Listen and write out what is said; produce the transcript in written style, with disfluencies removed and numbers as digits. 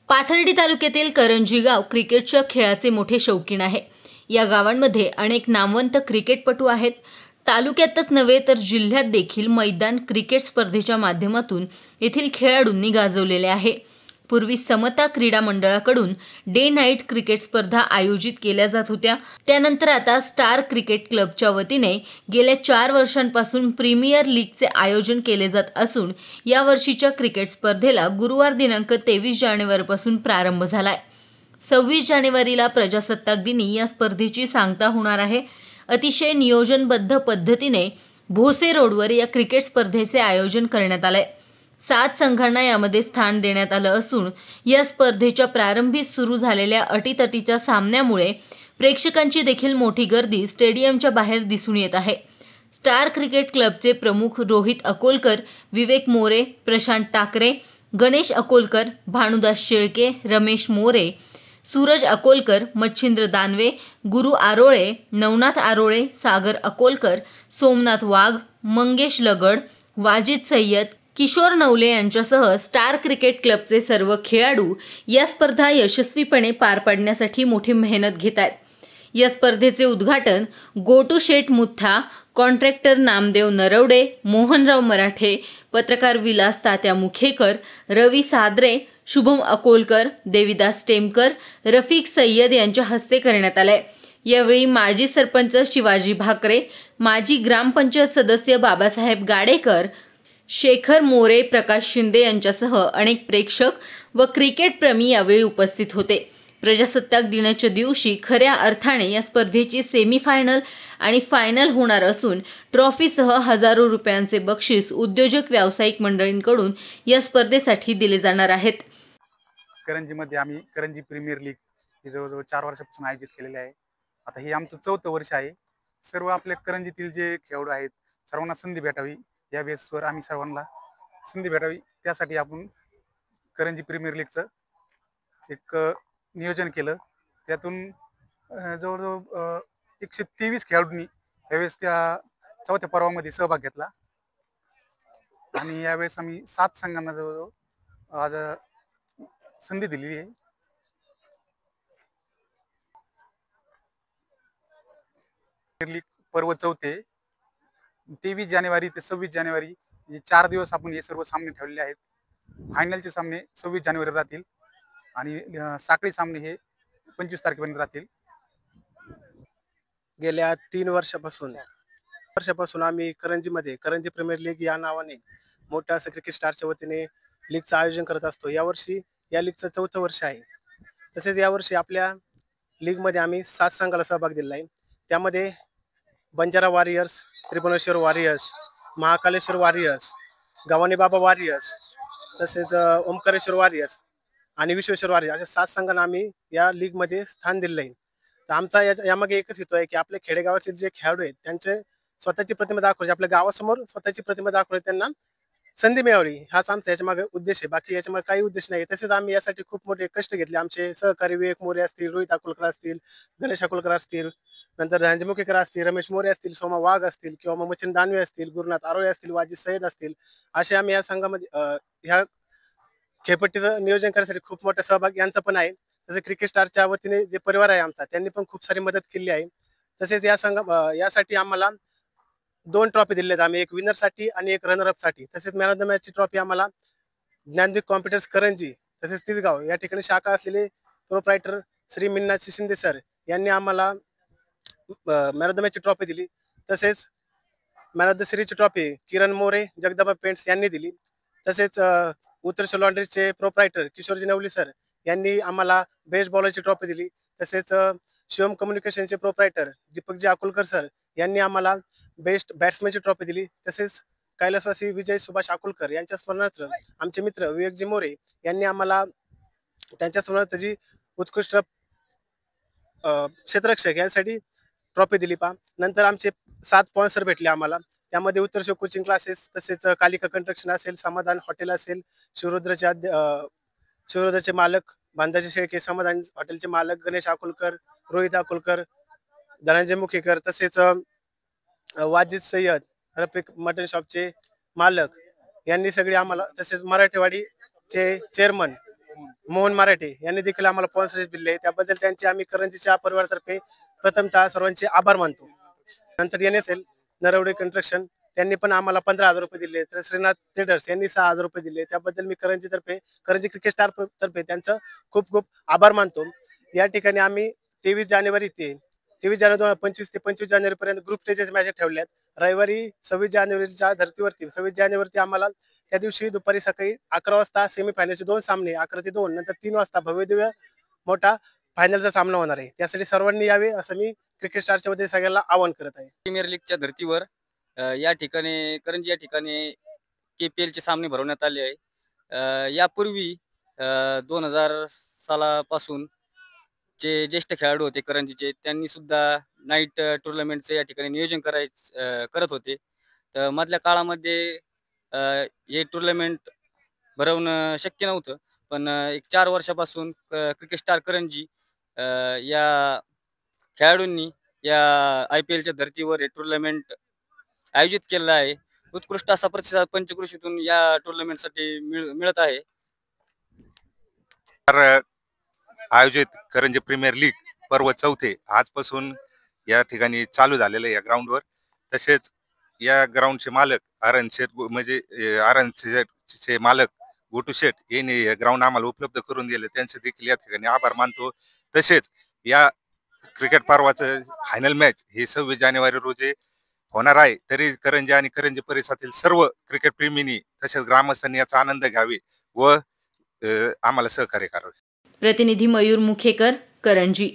पाथर्डी तालुक्यातील करंजी गाव क्रिकेटच्या खेळाचे मोठे शौकीन आहे। या गावांमध्ये अनेक नामवंत क्रिकेटपटू आहेत। तालुक्यातच नव्हे तर जिल्ह्यात देखील मैदान क्रिकेट स्पर्धेच्या माध्यमातून येथील खेळाडूंनी गाजवलेले आहे। पूर्वी समता क्रीडा मंडळाकडून डे नाईट क्रिकेट स्पर्धा आयोजित केल्या जात होत्या। त्यानंतर आता स्टार क्रिकेट क्लबच्या वतीने गेल्या 4 वर्षांपासून प्रीमियर लीगचे आयोजन केले जात असून या वर्षीच्या क्रिकेट स्पर्धेला गुरुवार दिनांक 23 जानेवारीपासून प्रारंभ झालाय। 26 जानेवारीला प्रजासत्ताक दिनी या स्पर्धेची सांगता होणार आहे। अतिशय नियोजनबद्ध पद्धतीने भोसे रोडवर या क्रिकेट स्पर्धेचे आयोजन करण्यात आले। 7 संघांना यामध्ये स्थान देण्यात आलं असून या स्पर्धेच्या प्रारंभी सुरू झालेल्या अटीतटीच्या सामन्यामुळे प्रेक्षकांची देखील मोठी गर्दी स्टेडियमच्या बाहेर दिसून येत आहे। स्टार क्रिकेट क्लबचे प्रमुख रोहित अकोलकर, विवेक मोरे, प्रशांत टाकरे, गणेश अकोलकर, भानुदास शेळके, रमेश मोरे, सूरज अकोलकर, मच्छिंद्र दानवे, गुरु आरोळे, नवनाथ आरोळे, सागर अकोलकर, सोमनाथ वाघ, मंगेश लगड, वाजिद सय्यद, किशोर नवले यांच्यासह स्टार क्रिकेट क्लबचे सर्व खेळाडू या स्पर्धा यशस्वीपणे पार पाडण्यासाठी मोठी मेहनत घेत आहेत। या स्पर्धेचे उद्घाटन गोटू शेठ मुथा, कॉन्ट्रॅक्टर नामदेव नरवडे, मोहनराव मराठे, पत्रकार विलास तात्या मुखेकर, रवी सादरे, शुभम अकोलकर, देविदास टेमकर, रफिक सय्यद यांच्या हस्ते करण्यात आले। यावेळी माजी सरपंच शिवाजी भाकरे, माजी ग्रामपंचायत सदस्य बाबासाहेब गाडेकर, शेखर मोरे, प्रकाश शिंदे यांच्यासह अनेक प्रेक्षक व क्रिकेट प्रेमी यावेळी उपस्थित होते। प्रजासत्ताक दिनाच्या दिवशी खऱ्या अर्थाने या स्पर्धेची सेमीफायनल आणि फायनल होणार असून ट्रॉफीसह हजारो रुपयांचे बक्षीस उद्योजक व्यावसायिक मंडळींकडून या स्पर्धेसाठी दिले जाणार आहेत। करंजीमध्ये आम्ही करंजी प्रीमियर लीग ही जवळजवळ 4 वर्षापासून आयोजित केलेली आहे। आता हे आमचं 4थं वर्ष आहे। सर्व आपल्या करंजीतील जे खेळाडू आहेत सर्वांना संधी भेटावी या बेसवर आम्ही सर्वांना संधी भेटावी त्यासाठी आपण करंजी प्रीमियर लीगचं एक नियोजन केलं। त्यातून जवळजवळ 123 खेळाडूंनी यावेळेस त्या 4थ्या पर्वामध्ये सहभाग घेतला आणि यावेळेस आम्ही 7 संघांना जवळजवळ आज संधी दिलेली आहे। लीग पर्व 4थे 23 जानेवारी ते 26 जानेवारी हे 4 दिवस आपण हे सर्व सामने ठेवलेले आहेत। फायनलचे सामने 26 जानेवारी राहतील आणि साखळी सामने हे 25 तारखेपर्यंत राहतील। गेल्या 3 वर्षापासून आम्ही करंजीमध्ये करंजी प्रीमियर लीग या नावाने मोठ्या असं क्रिकेट स्टारच्या वतीने लीगचं आयोजन करत असतो। यावर्षी या लीगचं 4थं वर्ष आहे। तसेच यावर्षी आपल्या लीगमध्ये आम्ही 7 संघाला सहभाग दिला आहे। त्यामध्ये Banjara warriors, Tribhuvaneshwar warriors, Mahakaleshwar warriors, Gavhane Baba warriors, तसेच ओमकारेश्वर वॉरियर्स आणि विश्वेश्वर वॉरियर्स अशा 7 संघांना आम्ही या लीगमध्ये स्थान दिलं आहे। तर आमचा यामागे एकच हेतू आहे की आपल्या खेडेगावातील जे खेळाडू आहेत त्यांचे स्वतःची प्रतिमा दाखवायची, आपल्या गावासमोर स्वतःची प्रतिमा दाखवायची, त्यांना संधी मिळावी हाच आमचा याच्यामागे उद्देश आहे। बाकी याच्यामागे काही उद्देश नाही। तसेच आम्ही यासाठी खूप मोठे कष्ट घेतले। आमचे सहकारी विवेक मोरे असतील, रोहित अकोलकर असतील, गणेश अकोलकर असतील, नंतर धनंजय मुखेकर असतील, रमेश मोरे असतील, सोमा वाघ असतील किंवा मग मच्छिंद्र दानवे असतील, गुरुनाथ आरोळे असतील, वाजिद सय्यद असतील, असे आम्ही या संघामध्ये ह्या खेळपट्टीचं नियोजन करण्यासाठी खूप मोठा सहभाग यांचा पण आहे। तसे क्रिकेट स्टारच्या वतीने जे परिवार आहे आमचा त्यांनी पण खूप सारी मदत केली आहे। तसेच यासाठी आम्हाला 2 ट्रॉफी दिलेल्या आहेत आम्ही, एक विनरसाठी आणि एक रनरअपसाठी। तसेच मॅन ऑफ द मॅचची ट्रॉफी आम्हाला ज्ञानदीप कॉम्प्युटर्स करंजी तसेच तिसगाव या ठिकाणी शाखा असलेले प्रोप्रायटर श्री मिन्नाजी शिंदे सर यांनी आम्हाला मॅन ऑफ द मॅचची ट्रॉफी दिली। तसेच मॅन ऑफ द सिरीजची ट्रॉफी किरण मोरे, जगदंबा पेंट्स यांनी दिली। तसेच उत्तर लॉन्ड्रीजचे प्रोप्रायटर किशोरजी नवले सर यांनी आम्हाला बेस्ट बॉलरची ट्रॉफी दिली। तसेच शिवम कम्युनिकेशनचे प्रोप्रायटर दीपकजी अकोलकर सर यांनी आम्हाला बेस्ट बॅट्समॅनची ट्रॉफी दिली। तसेच कैलासवासी विजय सुभाष अकोलकर यांच्या स्मरणार्थ आमचे मित्र विवेकजी मोरे यांनी आम्हाला त्यांच्या स्मरणार्थ जी उत्कृष्ट क्षेत्ररक्षक यासाठी ट्रॉफी दिली नंतर आमचे 7 स्पॉन्सर भेटले आम्हाला। त्यामध्ये उत्तर शिव कोचिंग क्लासेस, तसेच कालिका कंस्ट्रक्शन असेल, समाधान हॉटेल असेल, शिवरुद्रचे मालक भांदाजी शेळके, समाधान हॉटेलचे मालक गणेश अकोलकर, रोहित अकोलकर, धनंजय मुखेकर, तसेच वाजिद सय्यद, रफिक मटन शॉपचे मालक यांनी सगळे आम्हाला, तसेच मराठेवाडीचे चेअरमन मोहन मराठे यांनी देखील आम्हाला स्पॉन्सरशिप दिले, त्याबद्दल त्यांचे आम्ही करंजीच्या परिवारातर्फे प्रथमतः सर्वांचे आभार मानतो. नंतर NSL नरवडे कंस्ट्रक्शन त्यांनी पण आम्हाला 15,000 रुपये दिले. तर श्रीनाथ ट्रेडर्स यांनी 6,000 रुपये दिले. त्याबद्दल मी करंजी क्रिकेट स्टार तर्फे त्यांचं खूप खूप आभार मानतो. या ठिकाणी आम्ही 23 जानेवारी 2025 ते 25 जानेवारीपर्यंत ग्रुप स्टेजेस मॅच ठेवल्यात. रविवारी 26 जानेवारी आम्हाला त्या दिवशी दुपारी सकाळी 11 वाजता सेमीफायनलचे 2 सामने 11 ते 2 नंतर 3 वाजता भव्यदिव्य मोठा फायनलचा सामना होणार आहे. त्यासाठी सर्वांनी यावे असं मी क्रिकेट स्टारच्या वतीने सगळ्यांना आवाहन करत आहे. प्रीमियर लीगच्या धर्तीवर या ठिकाणी करंजी या ठिकाणी KPL चे सामने भरवण्यात आले आहे. यापूर्वी 2000 सालापासून जे ज्येष्ठ खेळाडू होते करंजीचे त्यांनी सुद्धा नाईट टुर्नामेंटचं या ठिकाणी नियोजन करत होते. तर मधल्या काळामध्ये हे टुर्नामेंट भरवणं शक्य नव्हतं, पण एक 4 वर्षापासून क्रिकेट स्टार करंजी या खेळाडूंनी या IPLच्या धर्तीवर हे टुर्नामेंट आयोजित केलेलं आहे. उत्कृष्ट असा प्रतिसाद पंचक्रोशीतून या टुर्नामेंटसाठी मिळत आहे. आयोजित करंजी प्रीमियर लीग पर्व 4 आजपासून या ठिकाणी चालू झालेलं आहे या ग्राउंडवर. तसेच या ग्राउंडचे मालक आरण शेठचे मालक गोटू शेठ यांनी ग्राउंड आम्हाला उपलब्ध करून दिले, त्यांचे देखील या ठिकाणी आभार मानतो. तसेच या क्रिकेट पर्वाचं फायनल मॅच ही 26 जानेवारी रोजी होणार आहे. तरी करंजी आणि करंजी परिसरातील सर्व क्रिकेट प्रेमींनी तसेच ग्रामस्थांनी याचा आनंद घ्यावे व आम्हाला सहकार्य करावे. प्रतिनिधी मयूर मुखेकर, करंजी.